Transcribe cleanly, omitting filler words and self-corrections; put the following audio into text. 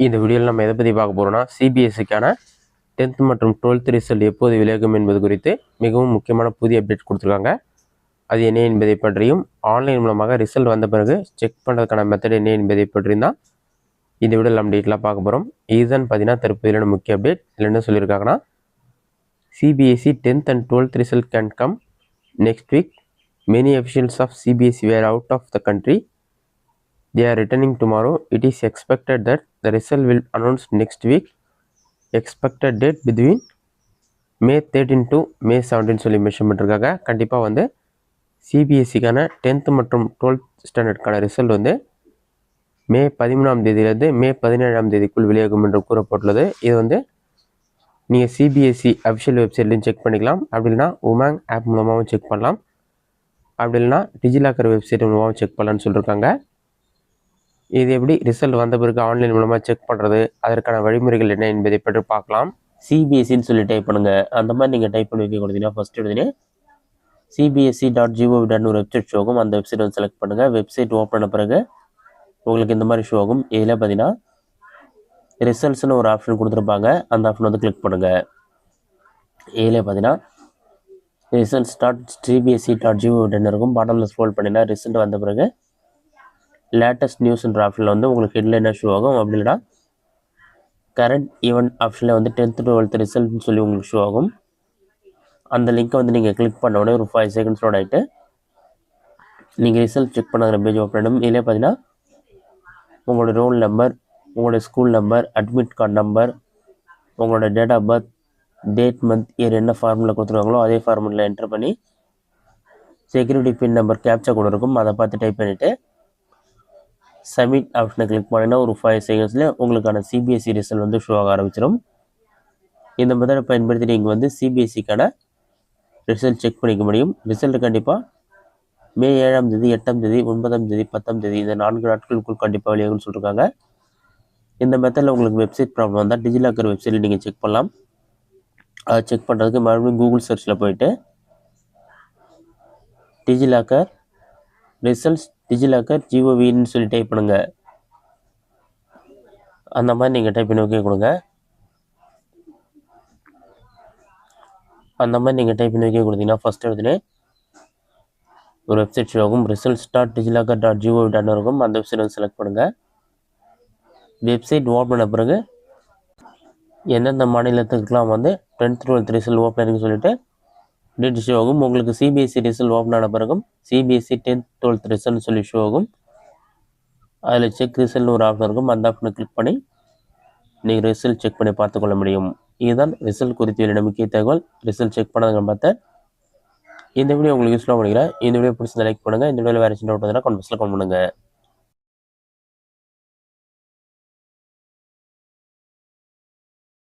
இந்த வீடியோவில் நம்ம எதை பற்றி பார்க்க போகிறோம்னா சிபிஎஸ்சிக்கான 10th மற்றும் 12th ரிசல்ட் எப்போது விலகும் என்பது குறித்து மிகவும் முக்கியமான புதிய அப்டேட் கொடுத்துருக்காங்க. அது என்ன என்பதை பற்றியும் ஆன்லைன் மூலமாக ரிசல்ட் வந்த பிறகு செக் பண்ணுறதுக்கான மெத்தட் என்ன என்பதை பற்றியும் தான் இந்த வீடியோவில் நம்ம டீட்டெயிலாக பார்க்க போகிறோம். இதுதான் பார்த்தீங்கன்னா தற்போதைய முக்கிய அப்டேட். இதில் என்ன சொல்லியிருக்காங்கன்னா CBSE 10th and 12th result can come next week. Many officials of CBSE were out of the country. They are returning tomorrow. It is expected that the result will announced next week. Expected date between May 13 to May 17 சொல்லி mention பண்ணிருக்காங்க. கண்டிப்பாக வந்து சிபிஎஸ்சிக்கான 10th மற்றும் 12th ஸ்டாண்டர்டுக்கான result வந்து மே 13ஆம் தேதியிலிருந்து மே 17ஆம் தேதிக்குள் வெளியாகும் என்று கூறப்பட்டுள்ளது. இது வந்து நீங்கள் சிபிஎஸ்சி அஃபிஷியல் வெப்சைட்லையும் செக் பண்ணிக்கலாம். அப்படி இல்லைனா உமாங் ஆப் மூலமாகவும் செக் பண்ணலாம். அப்படி இல்லைனா டிஜிலாக்கர் வெப்சைட் மூலமாகவும் செக் பண்ணலான்னு சொல்லியிருக்காங்க. இது எப்படி ரிசல்ட் வந்த பிறகு ஆன்லைன் மூலமாக செக் பண்ணுறது, அதற்கான வழிமுறைகள் என்ன என்பதை பற்றி பார்க்கலாம். சிபிஎஸ்சின்னு சொல்லி டைப் பண்ணுங்கள். அந்த மாதிரி நீங்கள் டைப் பண்ணி வைக்க கொடுத்தீங்கன்னா ஃபஸ்ட் எடுத்துன்னு cbsc.gov.in ஒரு வெப்சைட் ஷோ ஆகும். அந்த வெப்சைட் வந்து செலக்ட் பண்ணுங்கள். வெப்சைட் ஓப்பன் பண்ண பிறகு உங்களுக்கு இந்த மாதிரி ஷோ ஆகும். இதில் பார்த்தீங்கன்னா ரிசல்ட்ஸ்னு ஒரு ஆப்ஷன் கொடுத்துருப்பாங்க. அந்த ஆப்ஷன் வந்து கிளிக் பண்ணுங்கள். இதில் பார்த்தீங்கன்னா ரிசல்ட்ஸ்.cbsc.gov.in இருக்கும். பாட்டமில் ஸ்க்ரோல் பண்ணிங்கன்னா ரிசல்ட் வந்த பிறகு லேட்டஸ்ட் நியூஸ்ன்ற ஆப்ஷனில் வந்து உங்களுக்கு ஹெட்லைனாக ஷோ ஆகும். அப்படி இல்லைனா கரண்ட் ஈவெண்ட் ஆப்ஷனில் வந்து 10th 12th ரிசல்ட்னு சொல்லி உங்களுக்கு ஷோ ஆகும். அந்த லிங்க்கை வந்து நீங்கள் கிளிக் பண்ண உடனே ஒரு 5 seconds லோட் ஆகிட்டு நீங்கள் ரிசல்ட் செக் பண்ணுற பேஜ் ஓப்பன் ஆகிடும். இதிலே பார்த்தீங்கன்னா உங்களோட ரோல் நம்பர், உங்களோட school number, admit card number, உங்களோட date of birth, date, month, year என்ன ஃபார்முலா கொடுத்துருவாங்களோ அதே ஃபார்முலா என்டர் பண்ணி செக்யூரிட்டி பின் நம்பர் கேப்சா கூட இருக்கும். அதை பார்த்து டைப் பண்ணிவிட்டு சப்மிட் ஆப்ஷனை கிளிக் பண்ணிங்கன்னா ஒரு 5 secondsல உங்களுக்கான சிபிஎஸ்சி ரிசல்ட் வந்து ஷோ ஆக ஆரம்பிச்சிடும். இந்த மெத்தடை பயன்படுத்தி நீங்கள் வந்து சிபிஎஸ்சிக்கான ரிசல்ட் செக் பண்ணிக்க முடியும். ரிசல்ட் கண்டிப்பாக மே 7ஆம் தேதி, 8ஆம் தேதி, 9ஆம் தேதி, 10ஆம் தேதி இந்த 4 நாட்களுக்குள் கண்டிப்பாக வெளியாகும்னு சொல்லியிருக்காங்க. இந்த மெத்தடில் உங்களுக்கு வெப்சைட் ப்ராப்ளம் வந்தால் டிஜிலாக்கர் வெப்சைட்டில் நீங்கள் செக் பண்ணலாம். அதை செக் பண்ணுறதுக்கு மறுபடியும் கூகுள் சர்ச்சில் போயிட்டு டிஜிலாக்கர் ரிசல்ட்ஸ் டிஜிலாக்கர் ஜிஓவின்னு சொல்லி டைப் பண்ணுங்கள். அந்த மாதிரி நீங்கள் டைப் பண்ணி ஓகே கொடுங்க. அந்த மாதிரி நீங்கள் டைப் பண்ணி ஓகே கொடுத்தீங்கன்னா ஃபஸ்ட் எடுத்துகிட்டு ஒரு வெப்சைட் ஷோ ஆகும். results.digilocker.gov.in இருக்கும். அந்த வெப்சைட் வந்து செலக்ட் பண்ணுங்கள். வெப்சைட் ஓப்பன் பண்ண பிறகு எந்தெந்த மாநிலத்துக்கெலாம் வந்து 10th 12th ரிசல்ட் ஓப்பன் ஆகிருக்குன்னு சொல்லிட்டு டேட் ஷோ ஆகும். உங்களுக்கு சிபிஎஸ்சி ரிசல்ட் ஓப்பன் ஆன பிறகும் சிபிஎஸ்சி 10th 12th ரிசல்ட்னு சொல்லி ஷோ ஆகும். அதில் செக் ரிசல்ட்னு ஒரு ஆப்ஷன் இருக்கும். அந்த ஆப்ஷனை கிளிக் பண்ணி நீங்கள் ரிசல்ட் செக் பண்ணி பார்த்துக்கொள்ள முடியும். இதுதான் ரிசல்ட் குறித்து என்னோட முக்கிய தகவல். ரிசல்ட் செக் பண்ணதுங்க பார்த்தேன். இந்த வீடியோ உங்களுக்கு யூஸ்ஃபுல்லாக பண்ணிக்கிறேன். இந்த வீடியோ பிடிச்சதை லைக் பண்ணுங்கள். இந்த வீடியோவில் வேறு சின்ன டவுட் வந்தால் கமெண்ட் பாக்ஸில் கமெண்ட் பண்ணுங்கள்.